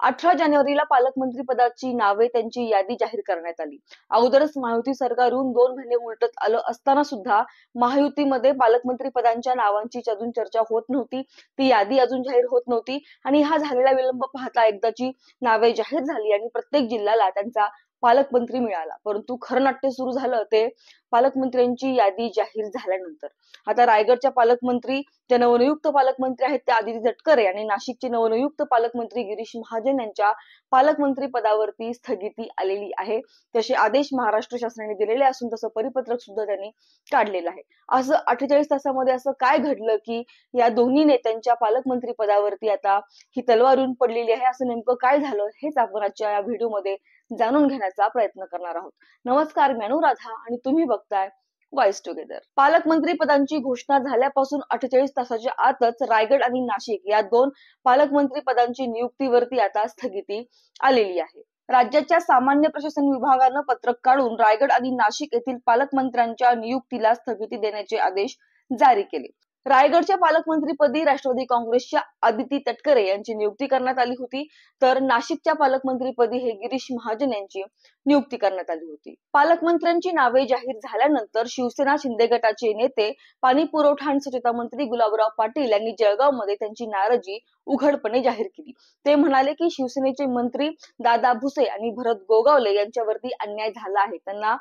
18 जानेवारीला पालकमंत्री पदाची नावे त्यांची यादी जाहीर करण्यात आली. अगोदरच महायुती सरकारहून 2 महिने उलटत आलं असताना सुद्धा महायुतीमध्ये पालकमंत्री पदांच्या नावांची अजून चर्चा होत नव्हती. ती यादी अजून जाहीर होत नव्हती आणि हा झालेला विलंब पाहता एकदाची नावे जाहीर झाली आणि प्रत्येक जिल्ह्याला त्यांचा पालकमंत्री मिळाला. परंतु खरं नाट्य सुरू झालं ते पालकमंत्र्यांची यादी जाहीर झाल्यानंतर. आता रायगडच्या पालकमंत्री जे नवनियुक्त पालकमंत्री आहेत त्या आदिती तटकरे आणि नाशिकचे नवनियुक्त पालकमंत्री गिरीश महाजन यांच्या पालकमंत्री पदावरती स्थगिती आलेली आहे. तसे आदेश महाराष्ट्र शासनाने दिलेले असून तसं परिपत्रक सुद्धा त्यांनी काढलेलं आहे. असं 48 तासामध्ये असं काय घडलं की या दोन्ही नेत्यांच्या पालकमंत्री पदावरती आता ही तलवार येऊन पडलेली आहे, असं नेमकं काय झालं हेच आपण आजच्या या व्हिडिओमध्ये जाणून घेण्याचा प्रयत्न करणार आहोत. नमस्कार, मी अनुराधा आणि तुम्ही बघताय वॉइस टुगेदर. पालकमंत्री पदांची घोषणा झाल्यापासून 48 तासाच्या आतच रायगड आणि नाशिक या 2 पालकमंत्री पदांची नियुक्तीवरती आता स्थगिती आलेली आहे. राज्याच्या सामान्य प्रशासन विभागानं पत्रक काढून रायगड आणि नाशिक येथील पालकमंत्र्यांच्या नियुक्तीला स्थगिती देण्याचे आदेश जारी केले. रायगडच्या पालकमंत्रीपदी राष्ट्रवादी काँग्रेसच्या आदिती तटकरे यांची नियुक्ती करण्यात आली होती, तर नाशिकच्या पालकमंत्रीपदी हे गिरीश महाजन यांची नियुक्ती करण्यात आली होती. पालकमंत्र्यांची नावे जाहीर झाल्यानंतर शिवसेना शिंदे गटाचे नेते पाणी पुरवठा आणि स्वच्छता मंत्री गुलाबराव पाटील यांनी जळगावमध्ये त्यांची नाराजी उघडपणे जाहीर केली. ते म्हणाले की शिवसेनेचे मंत्री दादा भुसे आणि भरत गोगावले यांच्यावरती अन्याय झाला आहे. त्यांना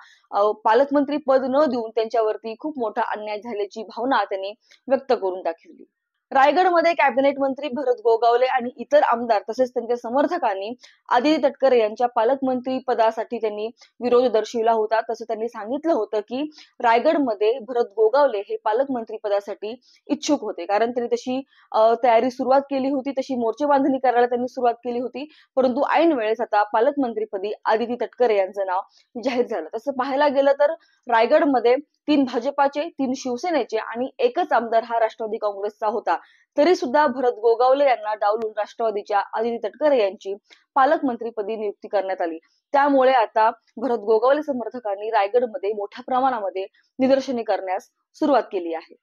पालकमंत्री पद न देऊन त्यांच्यावरती खूप मोठा अन्याय झाल्याची भावना त्यांनी व्यक्त करून दाखवली. रायगडमध्ये कॅबिनेट मंत्री भरत गोगावले आणि इतर आमदार तसेच त्यांच्या समर्थकांनी आदिती तटकरे यांच्या पालकमंत्री पदासाठी त्यांनी विरोध दर्शविला होता. तसं त्यांनी सांगितलं होतं की रायगडमध्ये भरत गोगावले हे पालकमंत्री पदासाठी इच्छुक होते, कारण त्यांनी तशी तयारी सुरुवात केली होती, तशी मोर्चे बांधणी करायला त्यांनी सुरुवात केली होती. परंतु ऐन वेळेस आता पालकमंत्रीपदी आदिती तटकरे यांचं नाव जाहीर झालं. तसं पाहायला गेलं तर रायगडमध्ये 3 भाजपाचे, 3 शिवसेनेचे आणि एकच आमदार हा राष्ट्रवादी काँग्रेसचा होता. तरी सुद्धा भरत गोगावले यांना डावलून राष्ट्रवादीच्या आदिती तटकरे यांची पालकमंत्रीपदी नियुक्ती करण्यात आली. त्यामुळे आता भरत गोगावले समर्थकांनी रायगडमध्ये मोठ्या प्रमाणामध्ये निदर्शने करण्यास सुरुवात केली आहे.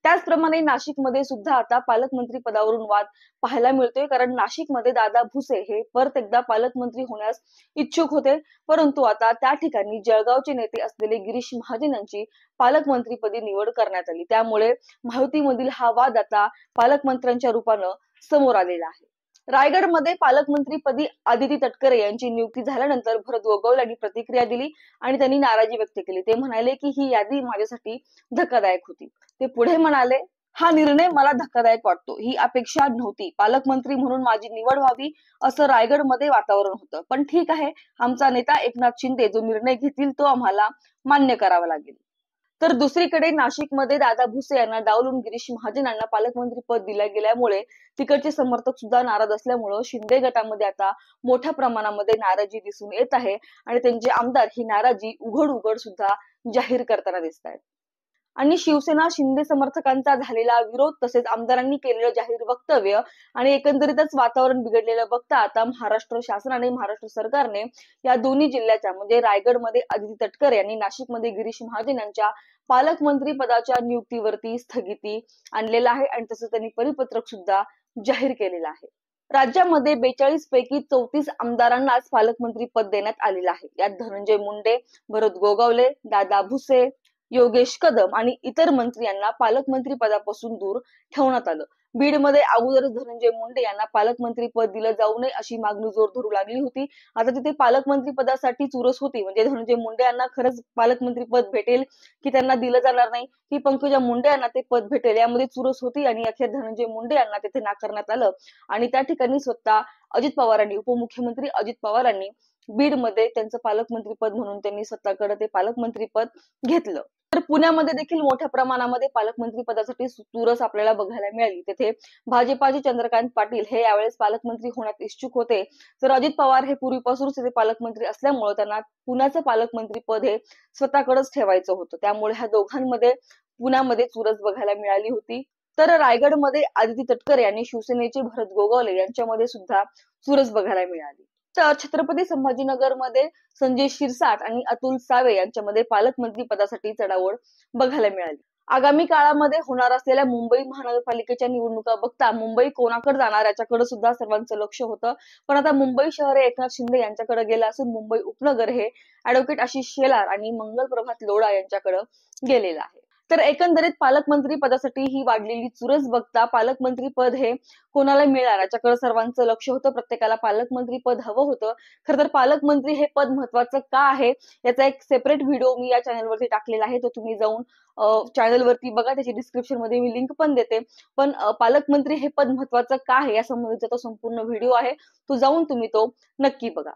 त्याचप्रमाणे नाशिकमध्ये सुद्धा आता पालकमंत्री पदावरून वाद पाहायला मिळतोय, कारण नाशिकमध्ये दादा भुसे हे परत एकदा पालकमंत्री होण्यास इच्छुक होते. परंतु आता त्या ठिकाणी जळगावचे नेते असलेले गिरीश महाजन यांची पालकमंत्रीपदी निवड करण्यात आली. त्यामुळे महायुतीमधील हा वाद आता पालकमंत्र्यांच्या रूपानं समोर आलेला आहे. रायगडमध्ये पालकमंत्रीपदी आदिती तटकरे यांची नियुक्ती झाल्यानंतर भरत गोगावले यांनी प्रतिक्रिया दिली आणि त्यांनी नाराजी व्यक्त केली. ते म्हणाले की ही यादी माझ्यासाठी धक्कादायक होती. ते पुढे म्हणाले, हा निर्णय मला धक्कादायक वाटतो. ही अपेक्षा नव्हती. पालकमंत्री म्हणून माझी निवड व्हावी असं रायगडमध्ये वातावरण होतं. पण ठीक आहे, आमचा नेता एकनाथ शिंदे जो निर्णय घेतील तो आम्हाला मान्य करावा लागेल. तर दुसरीकडे नाशिकमध्ये दादा भुसे यांना डावलून गिरीश महाजन यांना पालकमंत्री पद दिल्या गेल्यामुळे तिकडचे समर्थक सुद्धा नाराज असल्यामुळं शिंदे गटामध्ये आता मोठ्या प्रमाणामध्ये नाराजी दिसून येत आहे आणि त्यांचे आमदार ही नाराजी उघड सुद्धा जाहीर करताना दिसत आहेत. आणि शिवसेना शिंदे समर्थकांचा झालेला विरोध तसेच आमदारांनी केलेलं जाहीर वक्तव्य आणि एकंदरीतच वातावरण बिघडलेलं बघता आता महाराष्ट्र शासनाने, महाराष्ट्र सरकारने या दोन्ही जिल्ह्याच्या म्हणजे रायगडमध्ये आदिती तटकरे आणि नाशिकमध्ये गिरीश महाजन यांच्या पालकमंत्री पदाच्या नियुक्तीवरती स्थगिती आणलेला आहे आणि तसं त्यांनी परिपत्रक सुद्धा जाहीर केलेलं आहे. राज्यामध्ये 42 पैकी 34 आमदारांनाच पालकमंत्री पद देण्यात आलेलं आहे. यात धनंजय मुंडे, भरत गोगावले, दादा भुसे, योगेश कदम आणि इतर मंत्री यांना पालकमंत्री पदापासून दूर ठेवण्यात आलं. बीडमध्ये अगोदरच धनंजय मुंडे यांना पालकमंत्री पद दिलं जाऊ नये अशी मागणी जोर धरू लागली होती. आता तिथे पालकमंत्री पदासाठी चुरस होती, म्हणजे धनंजय मुंडे यांना खरंच पालकमंत्री पद भेटेल की त्यांना दिलं जाणार नाही, की पंकजा मुंडे यांना ते पद भेटेल, यामध्ये चुरस होती आणि अखेर धनंजय मुंडे यांना तिथे नाकारण्यात आलं आणि त्या ठिकाणी स्वतः अजित पवारांनी, उपमुख्यमंत्री अजित पवारांनी बीडमध्ये त्यांचं पालकमंत्री पद म्हणून त्यांनी स्वतःकडे ते पालकमंत्री पद घेतलं. तर पुण्यामध्ये देखील मोठ्या प्रमाणामध्ये पालकमंत्री पदासाठी चुरस आपल्याला बघायला मिळाली. तिथे भाजपाचे चंद्रकांत पाटील हे यावेळेस पालकमंत्री होण्यात इच्छुक होते, तर अजित पवार हे पूर्वीपासूनच तिथे पालकमंत्री असल्यामुळे त्यांना पुण्याचं पालकमंत्री पद हे स्वतःकडेच ठेवायचं होतं. त्यामुळे ह्या दोघांमध्ये पुण्यामध्ये चुरस बघायला मिळाली होती. तर रायगडमध्ये आदिती तटकरे आणि शिवसेनेचे भरत गोगावले यांच्यामध्ये सुद्धा चुरस बघायला मिळाली. तर छत्रपती संभाजीनगरमध्ये संजय शिरसाट आणि अतुल सावे यांच्यामध्ये पालकमंत्री पदासाठी चढाओढ बघायला मिळाली. आगामी काळामध्ये होणार असलेल्या मुंबई महानगरपालिकेच्या निवडणुका बघता मुंबई कोणाकडे जाणार याच्याकडे सुद्धा सर्वांचं लक्ष होतं. पण आता मुंबई शहर हे एकनाथ शिंदे यांच्याकडे गेलं असून मुंबई उपनगर हे ऍडव्होकेट आशिष शेलार आणि मंगल प्रभात लोढा यांच्याकडे गेलेलं आहे. तर एकंदरीत पालकमंत्री पदासाठी ही वाढलेली चुरस बघता पालकमंत्री पद हे कोणाला मिळणार याच्याकडे सर्वांचं लक्ष होतं. प्रत्येकाला पालकमंत्री पद हवं होतं. खरं तर पालकमंत्री हे पद महत्वाचं का आहे याचा एक सेपरेट व्हिडिओ मी या चॅनलवरती टाकलेला आहे. तो तुम्ही जाऊन चॅनलवरती बघा, त्याची डिस्क्रिप्शन मध्ये मी लिंक पण देते. पण पालकमंत्री हे पद महत्वाचं का आहे या संबंधीचा तो संपूर्ण व्हिडिओ आहे, तो जाऊन तुम्ही तो नक्की बघा.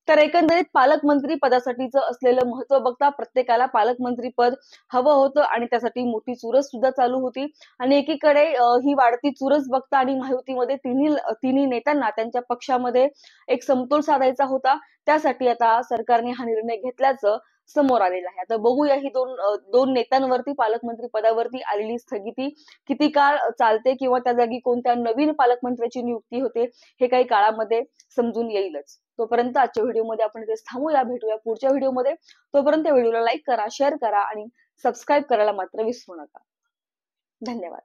तर एकंदरीत पालकमंत्री पदासाठीचं असलेलं महत्व बघता प्रत्येकाला पालकमंत्री पद हवं होतं आणि त्यासाठी मोठी चुरस सुद्धा चालू होती. आणि एकीकडे ही वाढती चुरस बघता आणि महायुतीमध्ये तिन्ही नेत्यांना त्यांच्या पक्षामध्ये एक समतोल साधायचा होता. त्यासाठी आता सरकारने हा निर्णय घेतल्याचं समोर आलेलं आहे. आता बघूया ही दोन नेत्यांवरती पालकमंत्री पदावरती आलेली स्थगिती किती काळ चालते किंवा त्या जागी कोणत्या नवीन पालकमंत्र्याची नियुक्ती होते हे काही काळामध्ये समजून येईलच. तोपर्यंत आजच्या व्हिडिओमध्ये आपण इथेच थांबूया. भेटूया पुढच्या व्हिडिओमध्ये. तोपर्यंत व्हिडिओला लाईक करा, शेअर करा आणि सबस्क्राईब करायला मात्र विसरू नका. धन्यवाद.